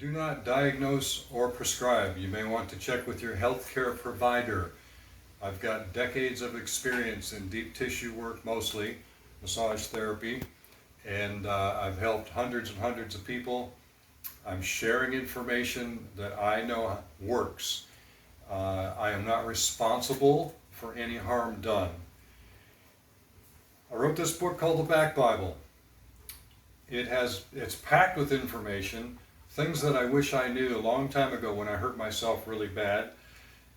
Do not diagnose or prescribe. You may want to check with your healthcare provider. I've got decades of experience in deep tissue work, mostly massage therapy, and I've helped hundreds and hundreds of people. I'm sharing information that I know works. I am not responsible for any harm done. I wrote this book called The Back Bible. It's packed with information, things that I wish I knew a long time ago when I hurt myself really bad.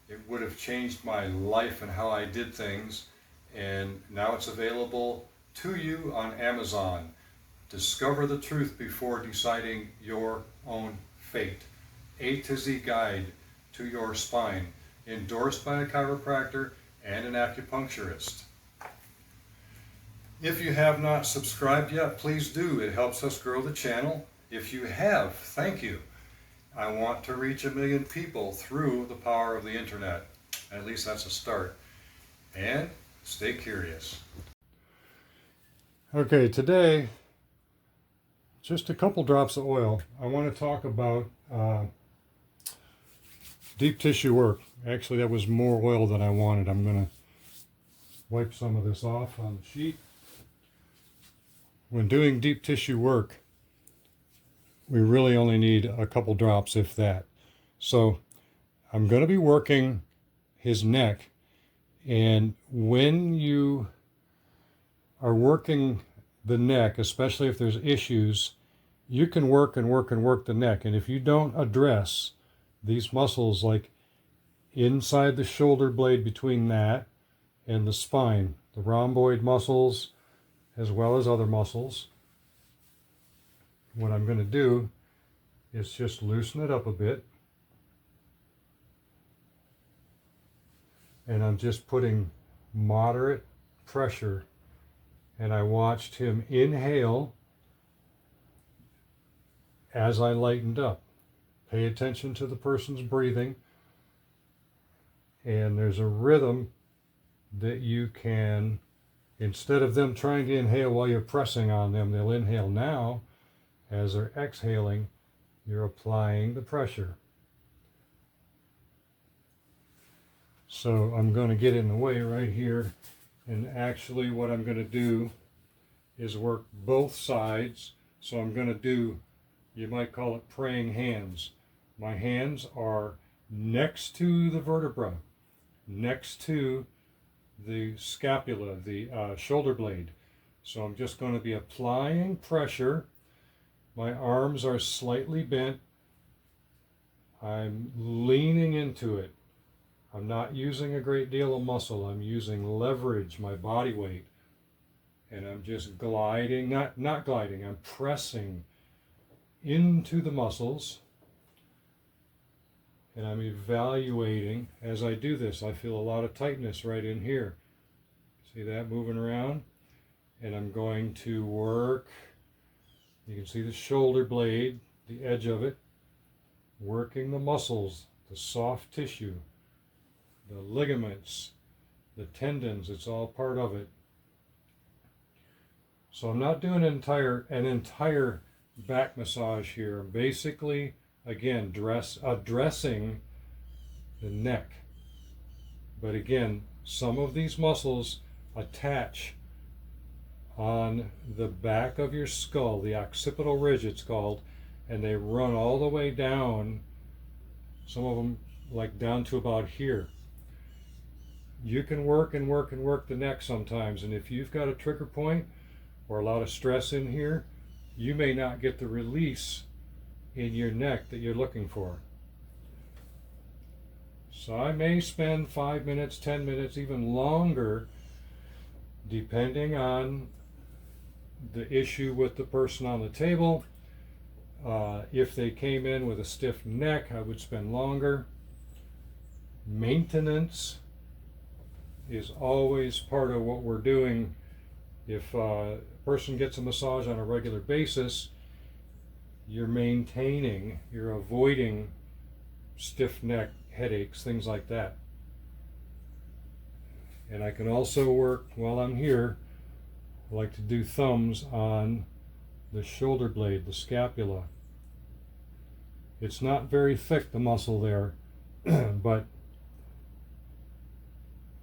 It would have changed my life and how I did things, and now it's available to you on Amazon. Discover the truth before deciding your own fate. A to Z guide to your spine, endorsed by a chiropractor and an acupuncturist. If you have not subscribed yet, please do. It helps us grow the channel. If you have, thank you. I want to reach 1 million people through the power of the internet. At least that's a start. And stay curious. Okay, today, just a couple drops of oil. I want to talk about deep tissue work. Actually, that was more oil than I wanted. I'm going to wipe some of this off on the sheet. When doing deep tissue work, we really only need a couple drops, if that. So I'm going to be working his neck, and when you are working the neck, especially if there's issues, you can work and work and work the neck. And if you don't address these muscles, like inside the shoulder blade between that and the spine, the rhomboid muscles, as well as other muscles, what I'm going to do is just loosen it up a bit. And I'm just putting moderate pressure. And I watched him inhale as I lightened up. Pay attention to the person's breathing. And there's a rhythm that you can, instead of them trying to inhale while you're pressing on them, they'll inhale now. As they're exhaling, you're applying the pressure. So I'm going to get in the way right here, and actually what I'm going to do is work both sides. So I'm going to do, you might call it praying hands. My hands are next to the vertebra, next to the scapula, the shoulder blade. So I'm just going to be applying pressure. My arms are slightly bent. I'm leaning into it. I'm not using a great deal of muscle. I'm using leverage, my body weight. And I'm just gliding, not gliding, I'm pressing into the muscles. And I'm evaluating as I do this. I feel a lot of tightness right in here. See that moving around? And I'm going to work. You can see the shoulder blade, the edge of it, working the muscles, the soft tissue, the ligaments, the tendons, it's all part of it. So I'm not doing an entire back massage here. I'm basically, again, addressing the neck. But again, some of these muscles attach on the back of your skull, the occipital ridge it's called, and they run all the way down, some of them like down to about here. You can work and work and work the neck sometimes, and if you've got a trigger point or a lot of stress in here, you may not get the release in your neck that you're looking for. So I may spend 5 minutes, 10 minutes, even longer, depending on the issue with the person on the table. If they came in with a stiff neck, I would spend longer. Maintenance is always part of what we're doing. If a person gets a massage on a regular basis, you're maintaining, you're avoiding stiff neck, headaches, things like that. And I can also work while I'm here. I like to do thumbs on the shoulder blade, the scapula. It's not very thick, the muscle there, but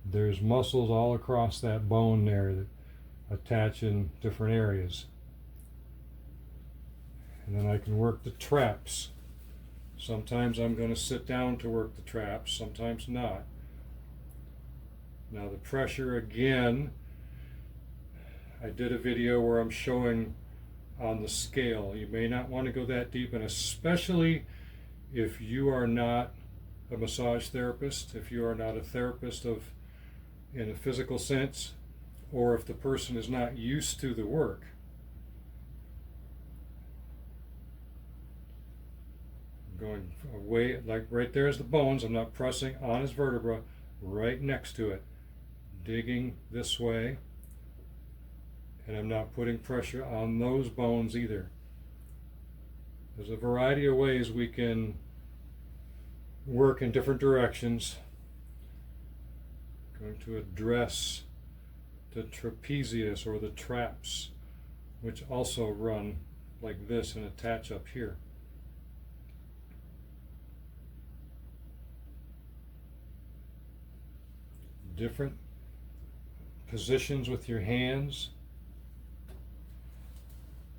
there's muscles all across that bone there that attach in different areas. And then I can work the traps. Sometimes I'm going to sit down to work the traps, sometimes not. Now the pressure, again, I did a video where I'm showing on the scale. You may not want to go that deep, and especially if you are not a massage therapist, if you are not a therapist in a physical sense, or if the person is not used to the work. I'm going away, like right there's the bones. I'm not pressing on his vertebra, right next to it. Digging this way, and I'm not putting pressure on those bones either. There's a variety of ways we can work in different directions. I'm going to address the trapezius, or the traps, which also run like this and attach up here. Different positions with your hands.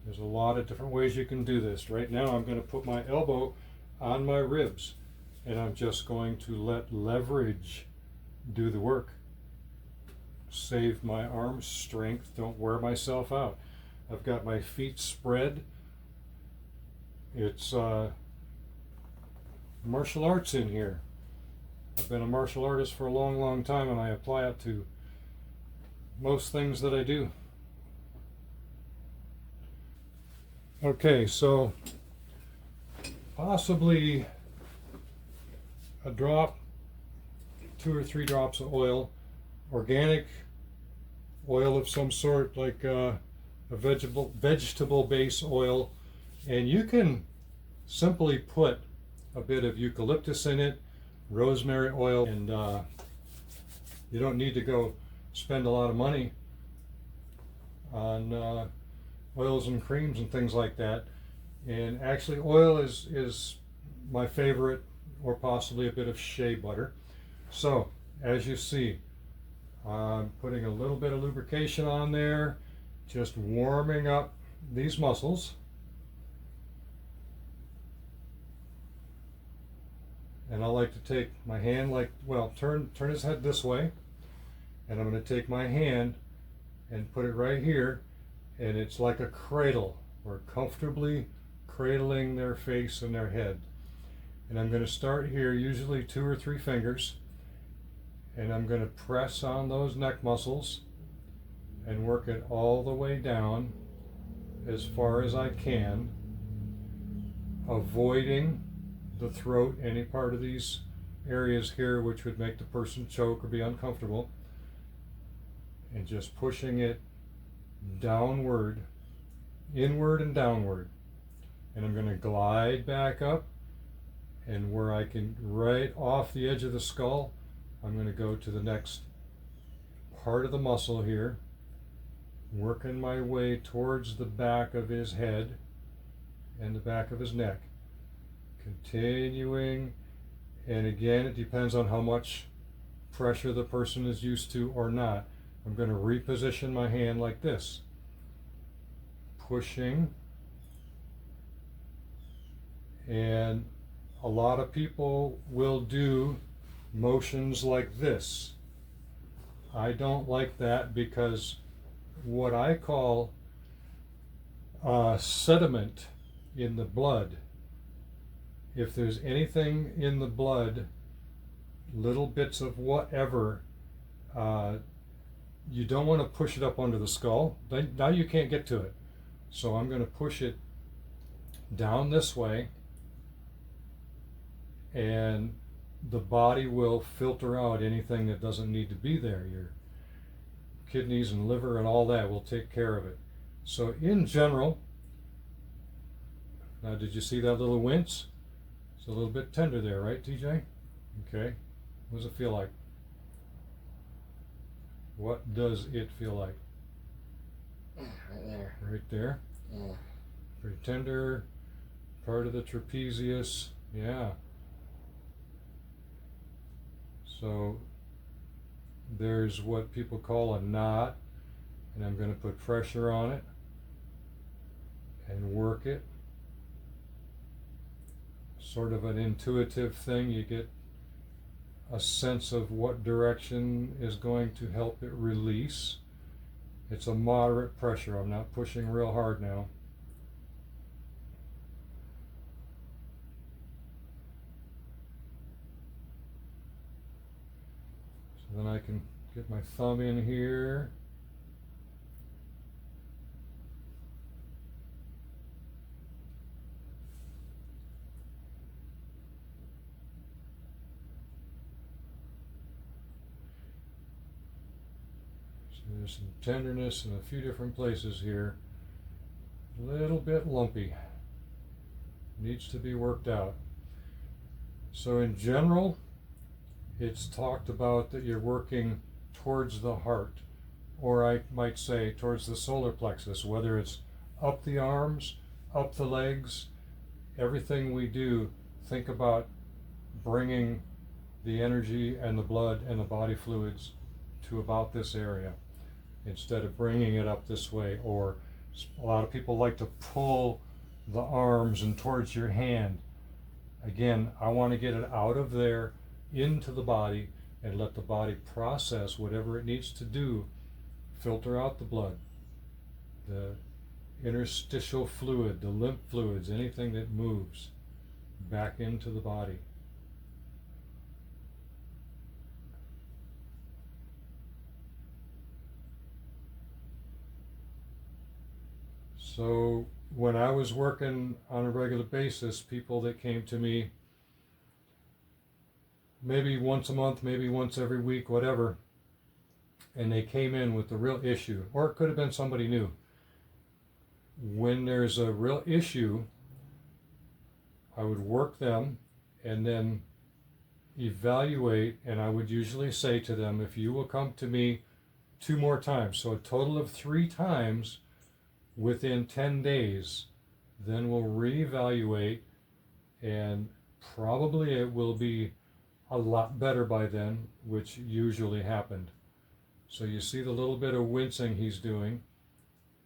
There's a lot of different ways you can do this. Right now I'm going to put my elbow on my ribs, and I'm just going to let leverage do the work. Save my arm strength, don't wear myself out. I've got my feet spread. It's martial arts in here. I've been a martial artist for a long, long time, and I apply it to most things that I do. Okay, so possibly a drop, 2 or 3 drops of oil, organic oil of some sort, like a vegetable base oil, and you can simply put a bit of eucalyptus in it, rosemary oil, and you don't need to go spend a lot of money on oils and creams and things like that. And actually oil is my favorite, or possibly a bit of shea butter. So as you see, I'm putting a little bit of lubrication on there, just warming up these muscles. And I like to take my hand, turn his head this way, and I'm going to take my hand and put it right here, and it's like a cradle. We're comfortably cradling their face and their head. And I'm going to start here, usually 2 or 3 fingers, and I'm going to press on those neck muscles and work it all the way down as far as I can, avoiding the throat, any part of these areas here which would make the person choke or be uncomfortable, and just pushing it downward, inward and downward. And I'm going to glide back up, and where I can, right off the edge of the skull, I'm going to go to the next part of the muscle here, working my way towards the back of his head and the back of his neck. Continuing, and again, it depends on how much pressure the person is used to or not. I'm going to reposition my hand like this, pushing, and a lot of people will do motions like this. I don't like that, because what I call sediment in the blood, if there's anything in the blood, little bits of whatever, you don't want to push it up under the skull. Now you can't get to it. So I'm going to push it down this way, and the body will filter out anything that doesn't need to be there. Your kidneys and liver and all that will take care of it. So in general, now did you see that little wince? It's a little bit tender there, right, TJ? Okay. What does it feel like? What does it feel like? Right there. Right there? Yeah. Pretty tender, part of the trapezius, yeah. So there's what people call a knot, and I'm going to put pressure on it and work it. Sort of an intuitive thing. You get a sense of what direction is going to help it release. It's a moderate pressure. I'm not pushing real hard now. So then I can get my thumb in here. There's some tenderness in a few different places here. A little bit lumpy. Needs to be worked out. So in general, it's talked about that you're working towards the heart, or I might say towards the solar plexus, whether it's up the arms, up the legs, everything we do, think about bringing the energy and the blood and the body fluids to about this area, instead of bringing it up this way. Or a lot of people like to pull the arms and towards your hand. Again, I want to get it out of there into the body and let the body process whatever it needs to do, filter out the blood, the interstitial fluid, the lymph fluids, anything that moves back into the body. So when I was working on a regular basis, people that came to me maybe once a month, maybe once every week, whatever, and they came in with a real issue, or it could have been somebody new. When there's a real issue, I would work them and then evaluate, and I would usually say to them, if you will come to me 2 more times, so a total of 3 times, within 10 days, then we'll reevaluate, and probably it will be a lot better by then, which usually happened. So you see the little bit of wincing he's doing,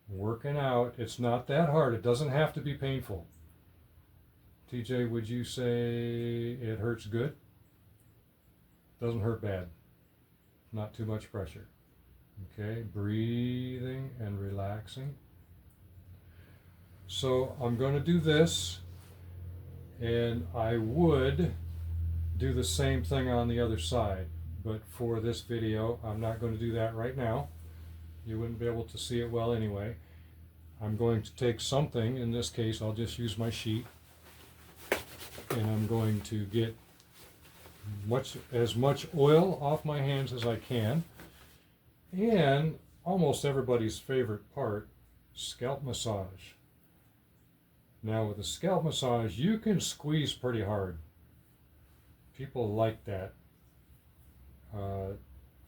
working out. It's not that hard. It doesn't have to be painful. TJ, would you say it hurts good? Doesn't hurt bad. Not too much pressure. Okay, breathing and relaxing. So I'm going to do this, and I would do the same thing on the other side, but for this video I'm not going to do that right now. You wouldn't be able to see it well anyway. I'm going to take something, in this case I'll just use my sheet, and I'm going to get as much oil off my hands as I can, and almost everybody's favorite part, scalp massage. Now with a scalp massage, you can squeeze pretty hard. People like that.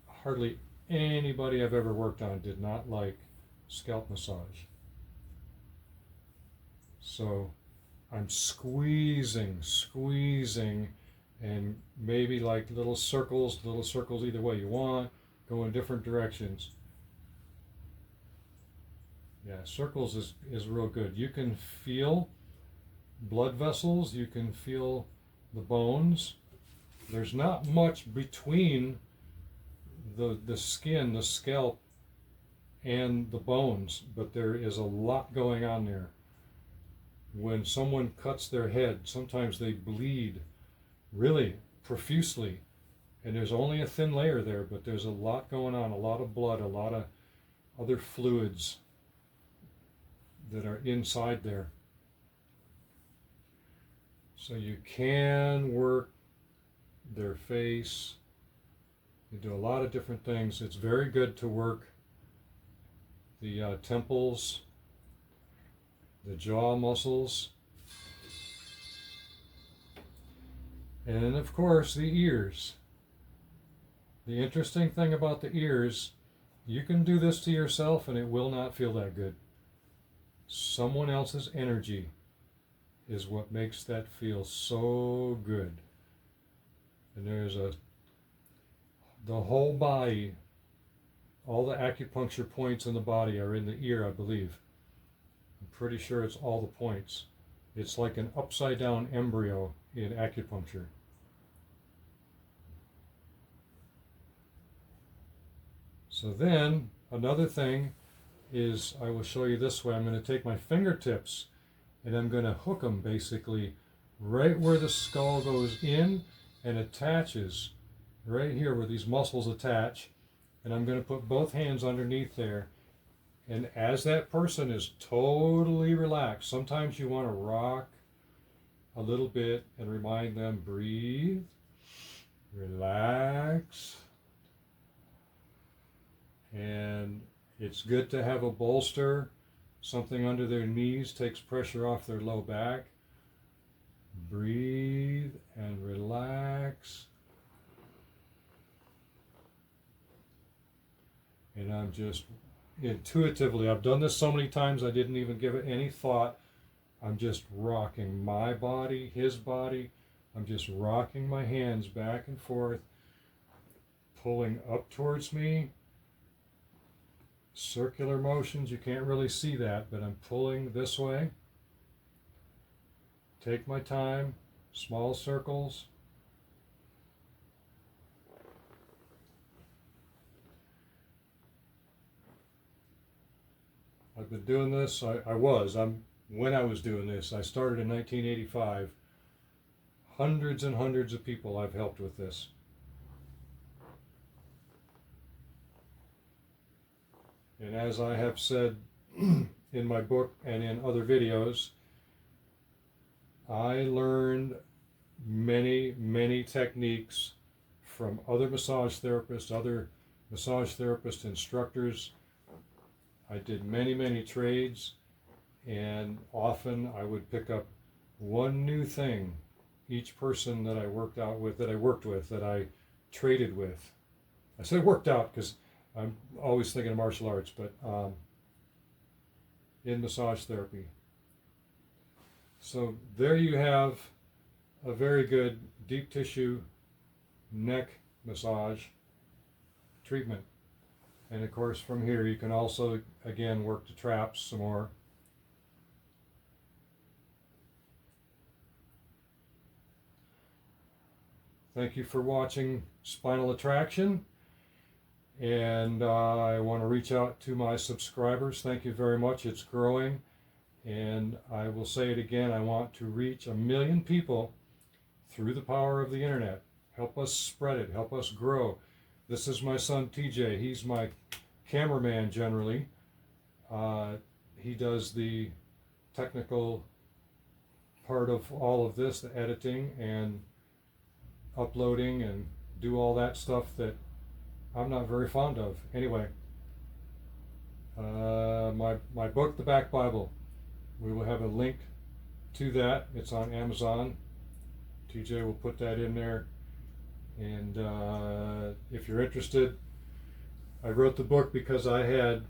Hardly anybody I've ever worked on did not like scalp massage. So I'm squeezing, and maybe like little circles either way you want, go in different directions. Yeah, circles is real good. You can feel blood vessels, you can feel the bones. There's not much between the skin, the scalp, and the bones, but there is a lot going on there. When someone cuts their head, sometimes they bleed really profusely, and there's only a thin layer there, but there's a lot going on, a lot of blood, a lot of other fluids that are inside there. So you can work their face. You do a lot of different things. It's very good to work the temples, the jaw muscles, and of course the ears. The interesting thing about the ears, you can do this to yourself and it will not feel that good. Someone else's energy is what makes that feel so good. And the whole body, all the acupuncture points in the body are in the ear, I believe. I'm pretty sure it's all the points. It's like an upside down embryo in acupuncture. So then, another thing is, I will show you this way. I'm going to take my fingertips and I'm going to hook them basically right where the skull goes in and attaches, right here where these muscles attach. And I'm going to put both hands underneath there. And as that person is totally relaxed, sometimes you want to rock a little bit and remind them, breathe, relax. And it's good to have a bolster, something under their knees, takes pressure off their low back. Breathe and relax. And I'm just intuitively, I've done this so many times I didn't even give it any thought. I'm just rocking my body, his body. I'm just rocking my hands back and forth, pulling up towards me. Circular motions, you can't really see that, but I'm pulling this way. Take my time, small circles. I've been doing this, when I was doing this, I started in 1985. Hundreds and hundreds of people I've helped with this. And as I have said in my book and in other videos, I learned many, many techniques from other massage therapists, instructors. I did many, many trades, and often I would pick up one new thing each person that I worked with, that I traded with. I said worked out because I'm always thinking of martial arts, but in massage therapy. So there you have a very good deep tissue neck massage treatment. And of course from here you can also again work the traps some more. Thank you for watching Spinal Attraction. And I want to reach out to my subscribers. Thank you very much. It's growing. And I will say it again, I want to reach 1 million people through the power of the internet. Help us spread it. Help us grow. This is my son TJ. He's my cameraman generally. He does the technical part of all of this, the editing and uploading and do all that stuff that I'm not very fond of. Anyway, my book, The Back Bible, we will have a link to that. It's on Amazon. TJ will put that in there. And if you're interested, I wrote the book because I had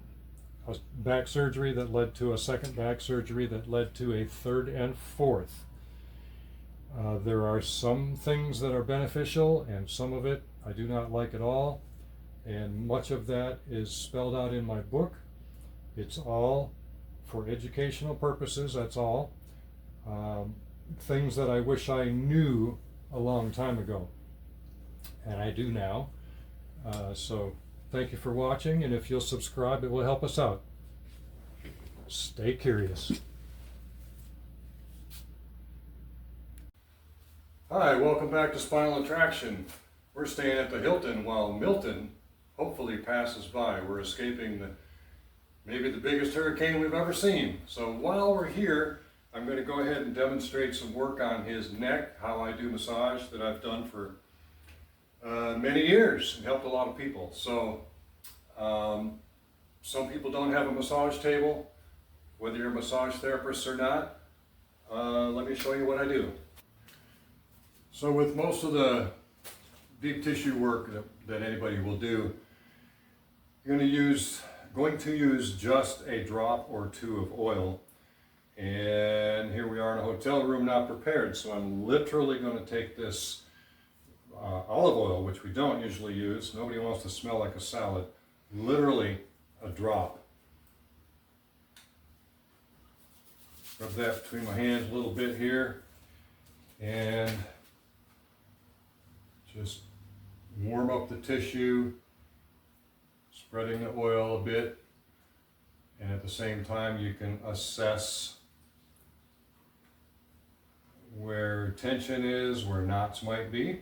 a back surgery that led to a second back surgery that led to a third and fourth. There are some things that are beneficial and some of it I do not like at all. And much of that is spelled out in my book. It's all for educational purposes, that's all. Things that I wish I knew a long time ago. And I do now. So thank you for watching, and if you'll subscribe, it will help us out. Stay curious. Hi, welcome back to Spinal Attraction. We're staying at the Hilton while Milton hopefully passes by. We're escaping maybe the biggest hurricane we've ever seen. So while we're here, I'm going to go ahead and demonstrate some work on his neck, how I do massage that I've done for many years and helped a lot of people. So some people don't have a massage table, whether you're a massage therapist or not. Let me show you what I do. So with most of the deep tissue work that anybody will do, you're going to use just a drop or two of oil, And here we are in a hotel room not prepared, so I'm literally going to take this olive oil, which we don't usually use. Nobody wants to smell like a salad. Literally a drop. Rub that between my hands a little bit here and just warm up the tissue, spreading the oil a bit, and at the same time you can assess where tension is, where knots might be.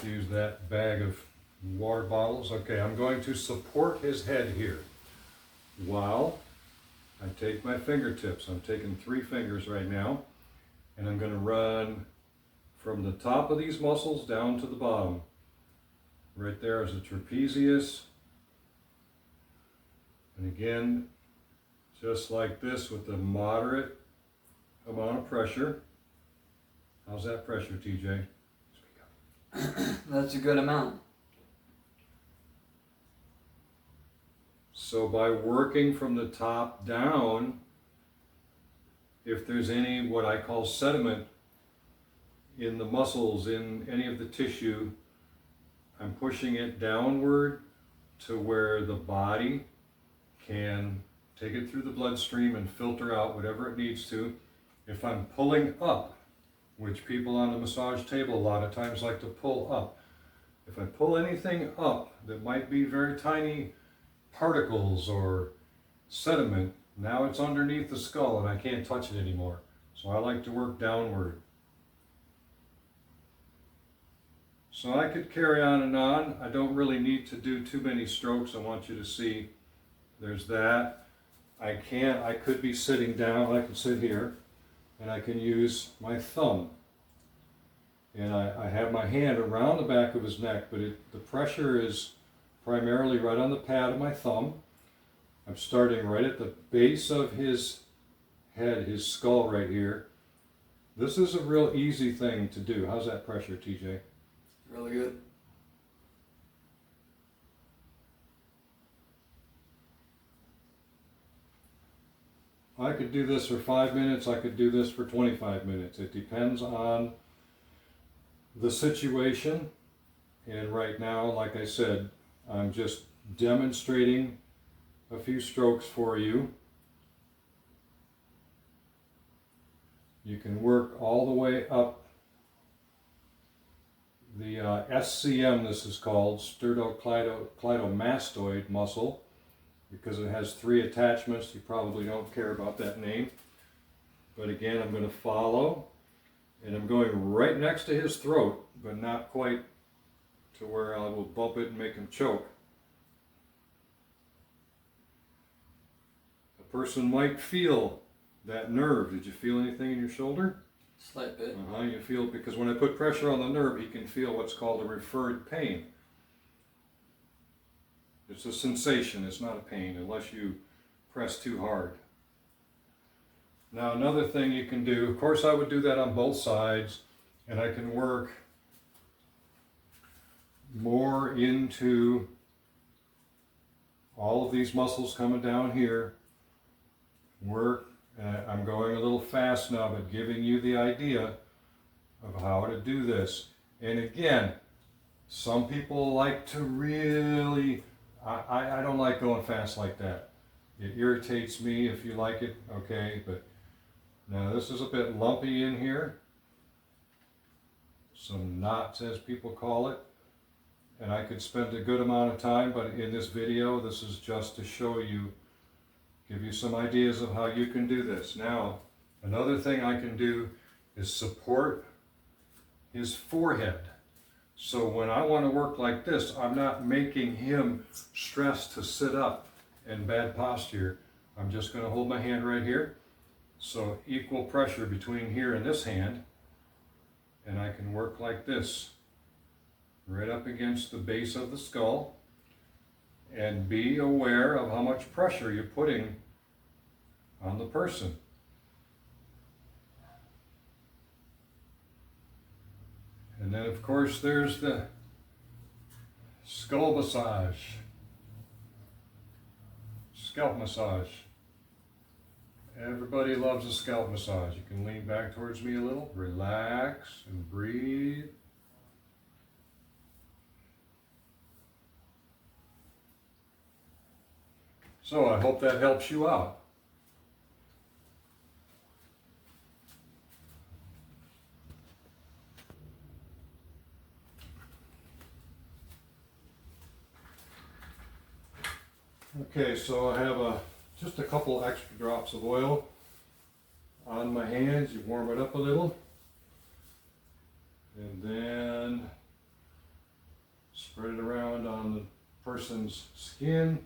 Use that bag of water bottles. Okay, I'm going to support his head here while I take my fingertips. I'm taking 3 fingers right now, and I'm going to run from the top of these muscles down to the bottom. Right there is the trapezius. And again, just like this with a moderate amount of pressure. How's that pressure, TJ? That's a good amount. So by working from the top down, if there's any what I call sediment in the muscles, in any of the tissue, I'm pushing it downward to where the body can take it through the bloodstream and filter out whatever it needs to. If I'm pulling up, which people on the massage table a lot of times like to pull up, if I pull anything up that might be very tiny particles or sediment, now it's underneath the skull and I can't touch it anymore. So I like to work downward. So I could carry on and on. I don't really need to do too many strokes. I want you to see there's that. I could be sitting down. I can sit here and I can use my thumb. And I have my hand around the back of his neck, but the pressure is primarily right on the pad of my thumb. I'm starting right at the base of his head, his skull right here. This is a real easy thing to do. How's that pressure, TJ? Really good. I could do this for 5 minutes. I could do this for 25 minutes. It depends on the situation. And right now, like I said, I'm just demonstrating a few strokes for you. You can work all the way up the SCM, this is called, sternocleidomastoid muscle, because it has 3 attachments. You probably don't care about that name. But again, I'm going to follow, and I'm going right next to his throat, but not quite to where I will bump it and make him choke. A person might feel that nerve. Did you feel anything in your shoulder? Slight bit. You feel, because when I put pressure on the nerve, he can feel what's called a referred pain. It's a sensation, it's not a pain, unless you press too hard. Now another thing you can do, of course I would do that on both sides, and I can work more into all of these muscles coming down here. I'm going a little fast now, but giving you the idea of how to do this. And again, some people like to really, I don't like going fast like that. It irritates me. If you like it, okay, but now this is a bit lumpy in here. Some knots, as people call it. And I could spend a good amount of time, but in this video, this is just to show you, give you some ideas of how you can do this. Now, another thing I can do is support his forehead. So when I want to work like this, I'm not making him stress to sit up in bad posture. I'm just going to hold my hand right here. So equal pressure between here and this hand. And I can work like this, right up against the base of the skull. And be aware of how much pressure you're putting on the person. And then of course there's the skull massage, scalp massage. Everybody loves a scalp massage. You can lean back towards me a little, relax and breathe. So I hope that helps you out. Okay, so I have just a couple extra drops of oil on my hands. You warm it up a little, and then spread it around on the person's skin.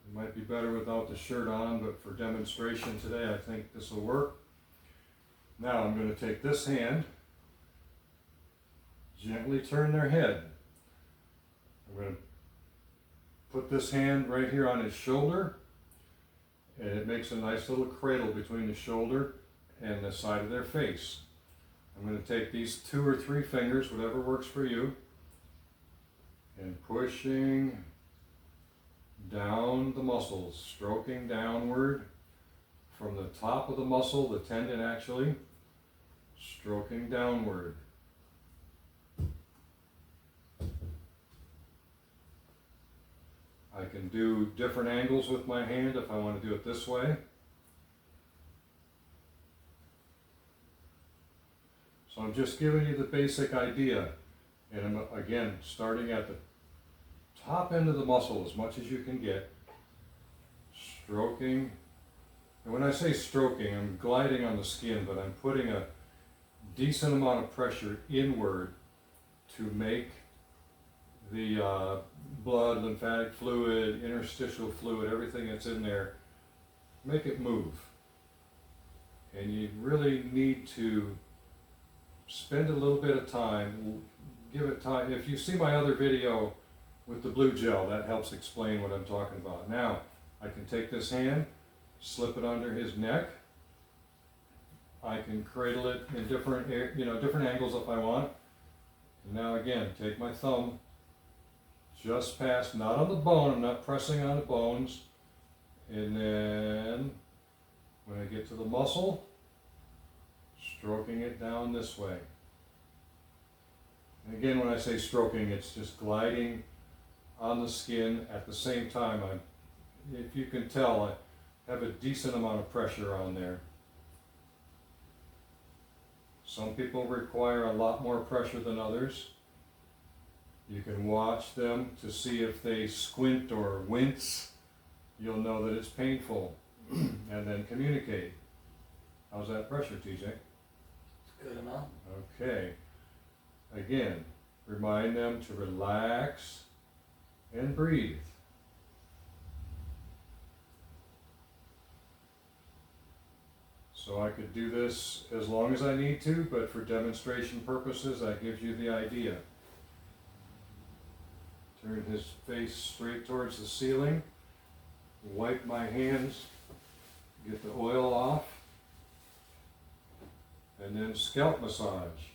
It might be better without the shirt on, but for demonstration today, I think this will work. Now I'm going to take this hand, gently turn their head. I'm going to put this hand right here on his shoulder, and it makes a nice little cradle between the shoulder and the side of their face. I'm going to take these 2 or 3 fingers, whatever works for you, and pushing down the muscles, stroking downward from the top of the muscle, the tendon actually, stroking downward. I can do different angles with my hand if I want to do it this way. So I'm just giving you the basic idea, and I'm again starting at the top end of the muscle as much as you can get, stroking. And when I say stroking, I'm gliding on the skin, but I'm putting a decent amount of pressure inward to make the blood, lymphatic fluid, interstitial fluid, everything that's in there, make it move. And you really need to spend a little bit of time, give it time. If you see my other video with the blue gel, that helps explain what I'm talking about. Now, I can take this hand, slip it under his neck. I can cradle it in different angles if I want. And now again, take my thumb just past, not on the bone, I'm not pressing on the bones. And then when I get to the muscle, stroking it down this way. And again, when I say stroking, it's just gliding on the skin at the same time. If you can tell, I have a decent amount of pressure on there. Some people require a lot more pressure than others. You can watch them to see if they squint or wince. You'll know that it's painful. And then communicate. How's that pressure, TJ? It's good enough. Okay. Again, remind them to relax and breathe. So I could do this as long as I need to, but for demonstration purposes, that gives you the idea. Turn his face straight towards the ceiling. Wipe my hands, get the oil off, and then scalp massage.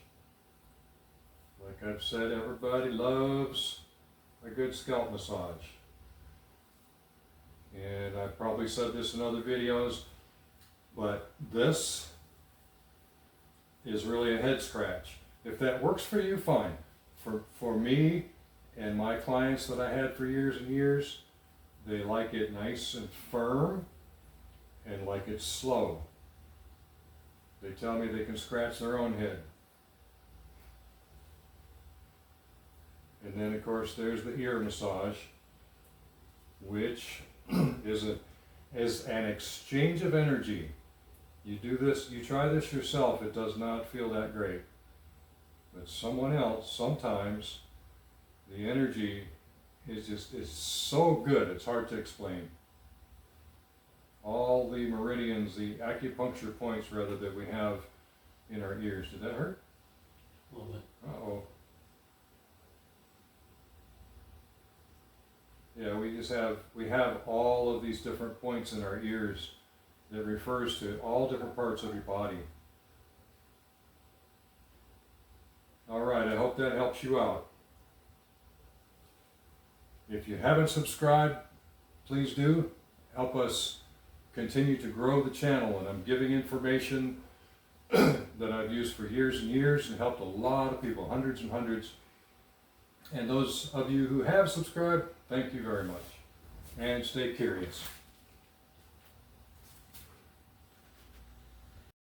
Like I've said, everybody loves a good scalp massage. And I've probably said this in other videos, but this is really a head scratch. If that works for you, fine. For me and my clients that I had for years and years, they like it nice and firm and like it slow. They tell me they can scratch their own head. And then of course there's the ear massage, which is an exchange of energy. You do this, you try this yourself, it does not feel that great. But someone else, sometimes, the energy is so good, it's hard to explain. All the meridians, the acupuncture points rather, that we have in our ears. Did that hurt? A little bit. Uh-oh. Yeah, we have all of these different points in our ears that refers to all different parts of your body. All right, I hope that helps you out. If you haven't subscribed, please do, help us continue to grow the channel. And I'm giving information that I've used for years and years and helped a lot of people, hundreds and hundreds. And those of you who have subscribed, thank you very much. And stay curious.